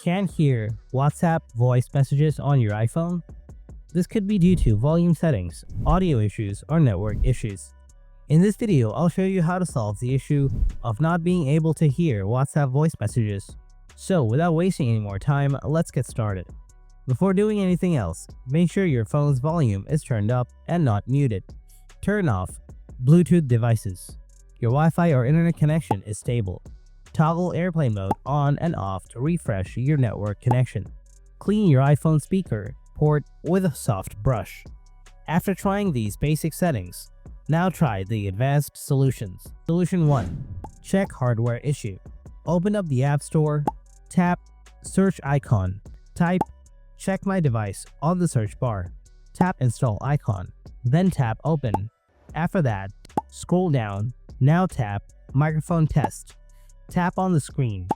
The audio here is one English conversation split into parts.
Can't hear WhatsApp voice messages on your iPhone? This could be due to volume settings, audio issues, or network issues. In this video, I'll show you how to solve the issue of not being able to hear WhatsApp voice messages. So without wasting any more time, let's get started. Before doing anything else, make sure your phone's volume is turned up and not muted. Turn off Bluetooth devices. Your Wi-Fi or internet connection is stable. Toggle airplane mode on and off to refresh your network connection. Clean your iPhone speaker port with a soft brush. After trying these basic settings, now try the advanced solutions. Solution 1. Check hardware issue. Open up the App Store, tap search icon, type check my device on the search bar, tap install icon, then tap open. After that, scroll down, now tap microphone test. Tap on the screen.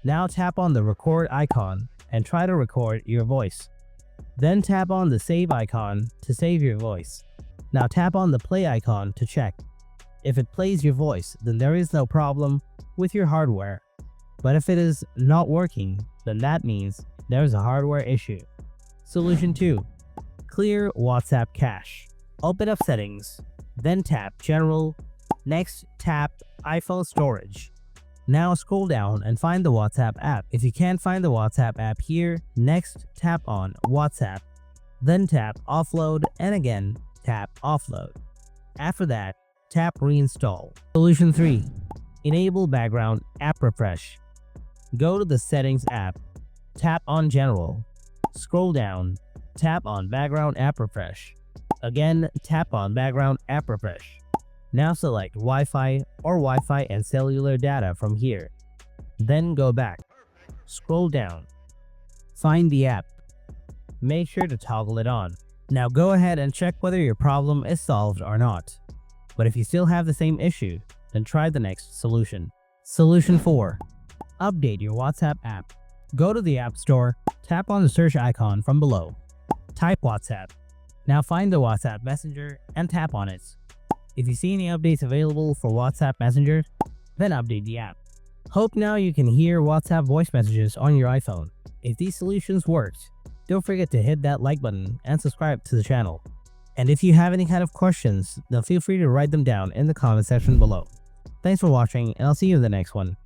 Now tap on the record icon and try to record your voice. Then tap on the save icon to save your voice. Now tap on the play icon to check. If it plays your voice, then there is no problem with your hardware. But if it is not working, then that means there is a hardware issue. Solution 2. Clear WhatsApp cache. Open up settings, then tap general. Next, tap iPhone storage. Now scroll down and find the WhatsApp app. If you can't find the WhatsApp app here, next tap on WhatsApp. Then tap offload and again tap offload. After that, tap reinstall. Solution 3. Enable background app refresh. Go to the settings app, tap on general. Scroll down, tap on background app refresh. Again, tap on background app refresh. Now select Wi-Fi or Wi-Fi and cellular data from here. Then go back. Scroll down. Find the app. Make sure to toggle it on. Now go ahead and check whether your problem is solved or not. But if you still have the same issue, then try the next solution. Solution 4. Update your WhatsApp app. Go to the App Store, tap on the search icon from below. Type WhatsApp. Now find the WhatsApp Messenger and tap on it. If you see any updates available for WhatsApp Messenger, then update the app. Hope now you can hear WhatsApp voice messages on your iPhone. If these solutions worked, don't forget to hit that like button and subscribe to the channel. And if you have any kind of questions, then feel free to write them down in the comment section below. Thanks for watching, and I'll see you in the next one.